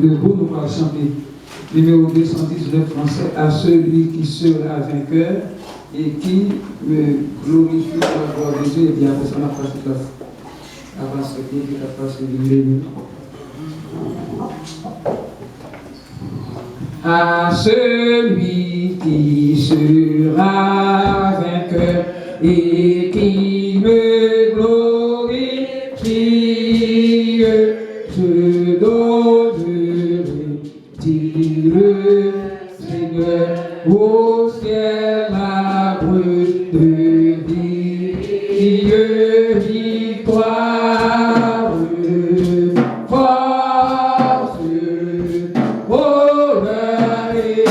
Debout, nous allons chanter numéro 219 français, à celui qui sera vainqueur et qui me glorifie par la gloire de Dieu. Et bien, après ça, on a passé la avance le pied, qui a passé le milieu. À celui qui sera vainqueur et qui me glorifie, je donnerai, dit le Seigneur, au ciel arbre de vie, victoire, force, honneur et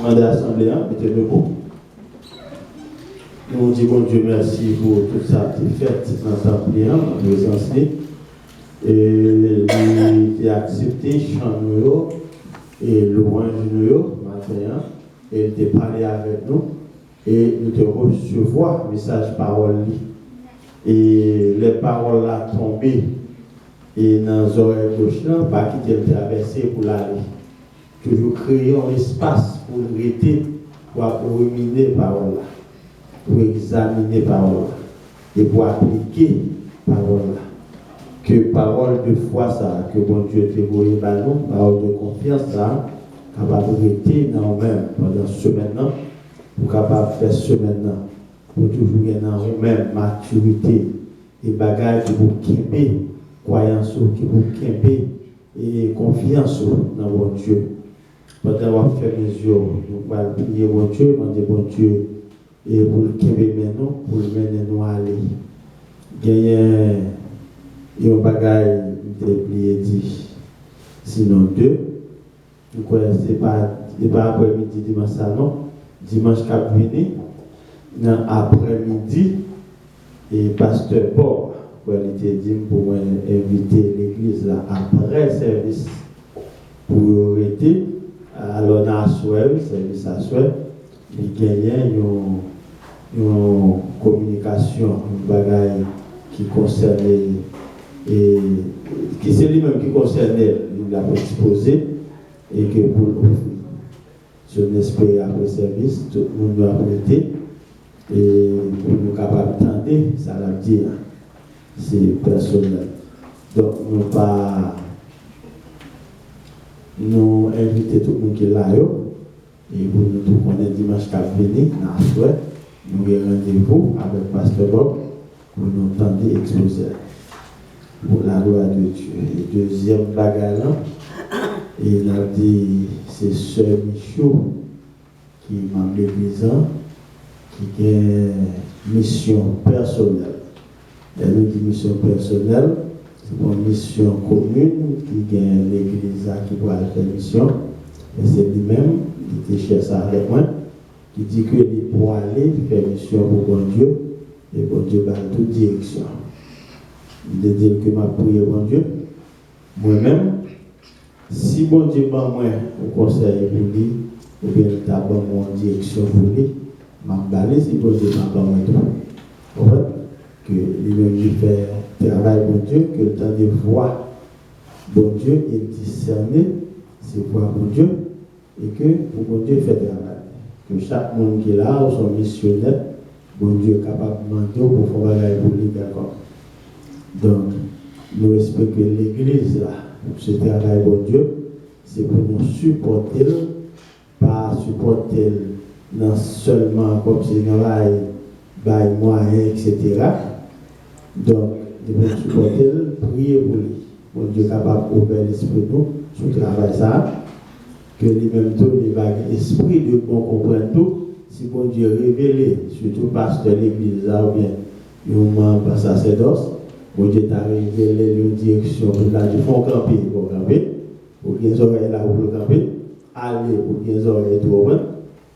Demandez à l'Assemblée, mettez debout. Nous disons Dieu merci pour tout ça qui est fait dans l'Assemblée, en présence. Et il a accepté chant et louange, matin, et il t'a parlé avec nous, et nous te recevoir message parole. Et les paroles là tombées, et dans les oreilles gauche, pas quitter le traverser pour l'aller. Toujours créer un espace pour arrêter, pour ruminer parole là, pour examiner parole là, et pour appliquer parole là. Que parole de foi ça, que bon Dieu te voyé par nous, parole de confiance ça, capable de rester dans nous-mêmes pendant ce semaine, pour capable de faire ce semaine, pour toujours gagner dans nous-mêmes maturité et bagages qui vous kemper, croyance qui vous kemper et confiance dans bon Dieu. Pendant avoir fait mes yeux, nous allons prier bon Dieu, demander bon Dieu, et pour le kemper maintenant, pour le mener nous à aller. Gagner un bagage déplié dit, sinon deux. Nous connaissons pas après-midi dimanche ça non. Dimanche cap venu, dans après-midi, et pasteur Paul, il était dit pour inviter l'église là après le service pour arrêter. Alors dans la soirée, service à soirée, il gagnait une communication, un bagage qui concernait et qui c'est lui-même qui concernait, il l'a exposé et que pour l'offrir. Je n'espère après service, tout le monde doit prêter et pour nous capables d'entendre, ça l'a dit, c'est personnel. Donc nous invitons tout le monde qui est là et pour nous tout connaître dimanche cap venu, nous avons rendez-vous avec Pasteur Bob pour nous entendre exposer. Pour la loi de Dieu. Et deuxième bagarre, il a dit c'est Sœur Michaud qui m'a l'église qui a une mission personnelle. Elle nous dit mission personnelle, c'est une mission commune qui gagne l'église qui doit faire mission. Et c'est lui-même qui était cher ça avec moi, qui dit que il pour aller faire mission pour bon Dieu, et bon Dieu va dans toute direction. De dire que ma prière bon Dieu, moi-même, si bon Dieu m'a moi au conseil pour lui, ou bien il a mon direction pour lui, m'a balé si bon Dieu m'a pas moi tout. En fait, que lui-même lui fait travail bon Dieu, que le temps de voir bon Dieu et discerner c'est voir bon Dieu, et que pour bon Dieu fait travail. Que chaque monde qui est là, ou son missionnaire, bon Dieu est capable de demander pour faire travail pour lui d'accord. Donc, nous espérons que l'église, là, ce travail bon Dieu, c'est pour nous supporter, pas supporter non seulement comme si nous avons moyens, etc. Donc, nous devons supporter, prier pour lui. Bon Dieu est capable d'ouvrir l'esprit de nous, sur le travail ça, que lui-même tout, il va l'esprit de bon comprendre tout, si bon Dieu révélé, surtout pasteur de l'église, là, ou bien, un membre sacerdoce, bon Dieu t'a révélé la direction pour la du fond camper, pour camper, pour bien les oreilles là pour camper, aller pour bien les oreilles tout ouvrir,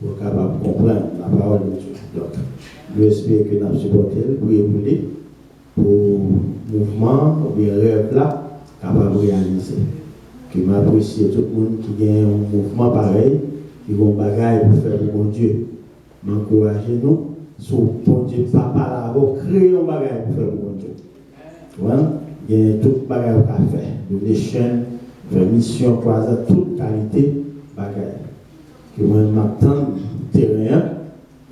pour capable comprendre la parole de Dieu. Donc, nous espérons que nous supportons, prier pour lui, pour mouvement, ou bien rêve là, capable de réaliser. Que m'apprécie tout le monde qui gagne un mouvement pareil, qui a un bagage pour faire pour mon Dieu. M'encouragez nous, sur bon Dieu, papa là, créer un bagage pour faire pour mon Dieu. Il y a tout le bagage à faire. Des chaînes, des missions, croisades, toute qualité bagage. Que moi, m'attends terrain,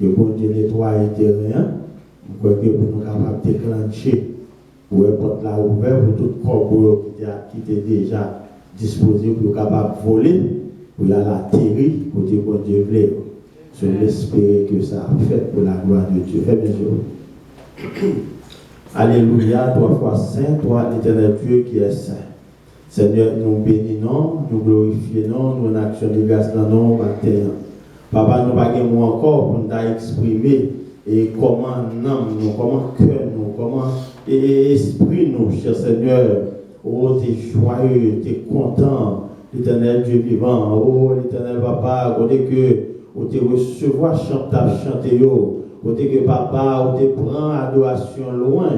que bon Dieu nettoie le terrain, pour que nous capables de déclencher, pour les portes là ouvertes, pour tout corps qui était déjà disposé pour capable de voler, pour y aller atterrir, pour dire bon Dieu voulait. Je l'espère que ça a fait pour la gloire de Dieu. Fais bien sûr. Alléluia, toi fois saint, toi l'éternel Dieu qui est saint. Seigneur, nous bénissons, nous glorifions, nous en action de grâce dans nos matin. Papa, nous pas mot encore pour nous exprimer et comment nous, comment cœur nous, comment esprit nous, cher Seigneur. Oh, tu es joyeux, tu es content, l'éternel Dieu vivant. Oh, l'éternel Papa, côté que tu recevoir chanter côté que Papa, tu prend adoration loin,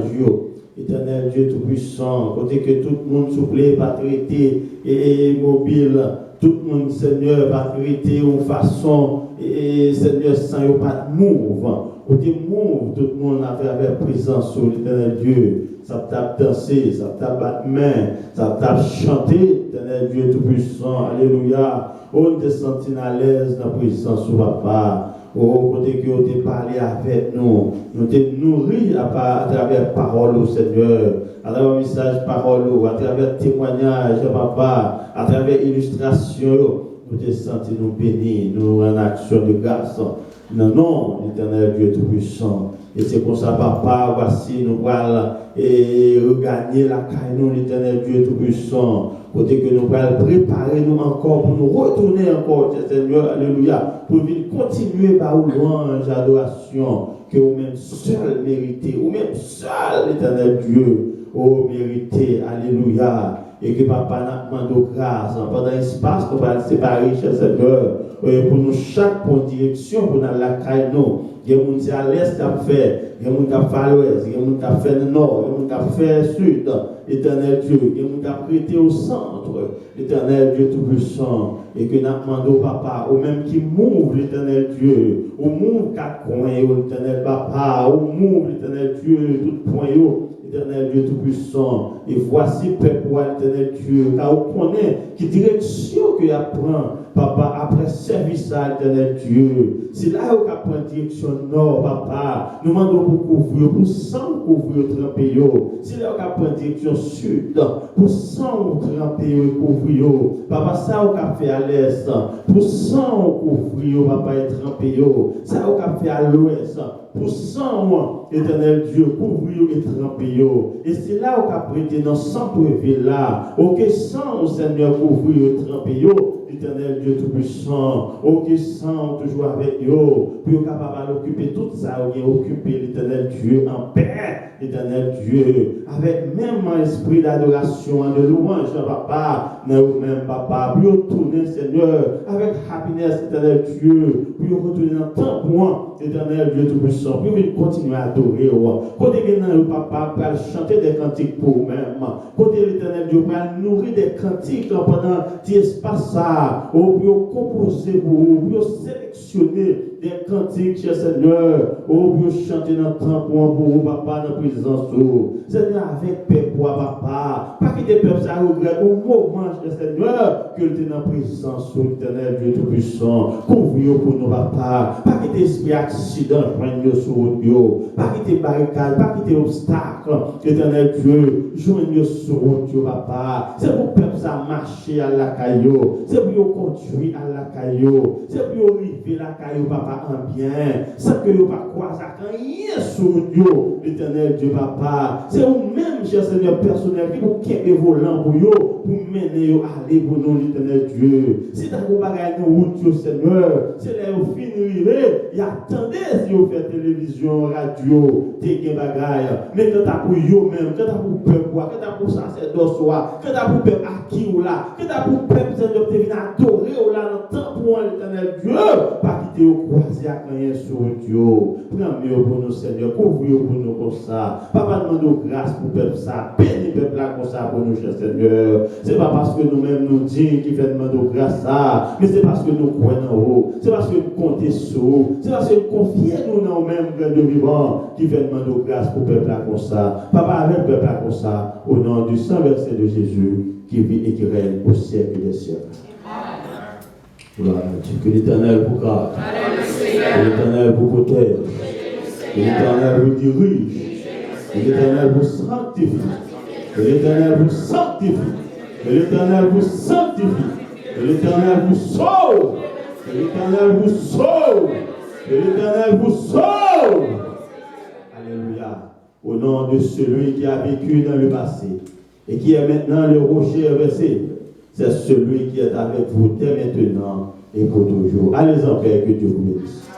éternel Dieu Tout-Puissant, côté que tout le monde souple, pas traité et mobile, tout le monde, Seigneur, va traiter de façon, et Seigneur, sans pas de mouvement. Ou te move tout le monde à travers la présence sur l'éternel Dieu. Ça tape danser, ça tape battre main, ça tape chanter, l'éternel Dieu tout-puissant. Alléluia. On te senti à l'aise dans la présence de papa. Oh, côté que tu parlé avec nous, nous te nourris à travers parole au Seigneur, à travers message parole, à travers témoignage, papa, à travers illustration, nous te senti nous bénis, nous en action de grâce. Non, non, l'éternel Dieu tout-puissant. Et c'est pour ça, papa, voici, nous allons regagner la caille, nous, l'éternel Dieu tout-puissant. Côté que nous allons préparer nous encore pour nous retourner encore, Seigneur, alléluia, pour venir continuer par louange, adoration, que vous-même seul méritez, vous-même seul, l'éternel Dieu, oh, méritez, alléluia. Et que papa n'a demandé grâce pendant l'espace, nous allons séparer, cher Seigneur, pour nous chaque bonne direction, pour nous la caille, nous. Il y a des gens qui à l'est qui a fait, il y a des gens qui a fait à l'ouest, il y a des gens qui a fait le nord, il y a des gens qui a fait le sud, l'éternel Dieu, il y a des gens qui a prêté au centre, l'éternel Dieu tout-puissant, et que nous demandons papa, ou même qui move l'éternel Dieu, ou move quatre coins, l'éternel papa, ou move l'éternel Dieu, tout point, l'éternel Dieu tout-puissant, et voici peuple, l'éternel Dieu, car on connaît qui direction qu'il apprend, papa, après service à l'éternel Dieu. C'est là où on prend direction nord, papa. Nous demandons pour couvrir, pour sans couvrir tremper. C'est là où on prend direction sud, pour sans tremper et couvrir. Papa, ça on fait à l'est, pour sans couvrir, papa, et tremper. Ça on fait à l'ouest, pour sans éternel Dieu, couvrir et tremper. Et c'est là où on prêté dans centre-ville là, auquel sans Seigneur couvrir et tremper. Éternel Dieu tout-puissant, auquel sans toujours avec eux, puis capable d'occuper tout ça, occuper l'éternel Dieu en paix, l'éternel Dieu, avec même un esprit d'adoration, de louange, papa, nous-mêmes, papa, puis retourner, Seigneur, avec happiness, éternel Dieu, puis retourner dans le temps, éternel Dieu tout-puissant, puis continuer à adorer, côté que papa, pour chanter des cantiques pour vous-même, côté l'éternel Dieu, pour nourrir des cantiques pendant cet espace-là, pour composer pour vous, pour sélectionner des cantiques, cher Seigneur, pour chanter dans le temps pour vous, papa, dans la présence de vous. Seigneur, avec paix pour papa, pas que des peuples ça regrette au moment, cher Seigneur, que tu es dans la présence de l'éternel Dieu Tout-Puissant. Couvre pour nous, papa, pas que des esprits accidents joignent sur vous, pas que des barricades, pas que des obstacles, l'éternel Dieu, joignent sur vous, papa. C'est pour peuple ça marcher à la caillou, c'est pour conduire à la caillou, c'est pour arriver à la caillou, papa, en bien, sans que vous ne croisez rien sur vous, l'éternel Dieu, papa. C'est vous-même, cher Seigneur personnel, qui vous quittez vos lampes pour mener à aller pour nous, l'éternel Dieu. Si vous avez bagaille dans route, Seigneur, c'est là où vous finirez, et attendez si vous faites télévision, radio, des bagaille. Mais quand t'as pour vous-même, quand t'as pour peuple, quand t'as pour sacerdoce, quand t'as pour peuple acquis ou là, quand t'as pour peuple, Seigneur, qui vient adorer ou là, dans le temps pour l'éternel Dieu, pas quitter au croisé à rien sur Dieu. Prends mieux pour nous, Seigneur, couvre pour nous comme ça. Papa, demande grâce pour le peuple ça, bénis le peuple là comme ça pour nous, cher Seigneur. C'est pas parce que nous-mêmes nous disons qu'il fait demander grâce ça, mais c'est parce que nous croyons en haut, c'est parce que nous comptons sur vous, c'est parce que nous confions nous dans nous-mêmes, Dieu vivant, qui fait demander grâce pour le peuple là comme ça. Papa, avec le peuple là comme ça, au nom du Saint verset de Jésus, qui vit et qui règne au siècle des siècles. Gloire à Dieu. Que l'Éternel vous garde. Que l'Éternel vous protège. Que l'Éternel vous dirige. Que l'Éternel vous sanctifie. Que l'Éternel vous sanctifie. Que l'Éternel vous sanctifie. Que l'Éternel vous sauve. Que l'Éternel vous sauve. Que l'Éternel vous sauve. Alléluia. Au nom de celui qui a vécu dans le passé et qui est maintenant le rocher inversé. C'est celui qui est avec vous dès maintenant et pour toujours. Allez en paix, que Dieu vous bénisse.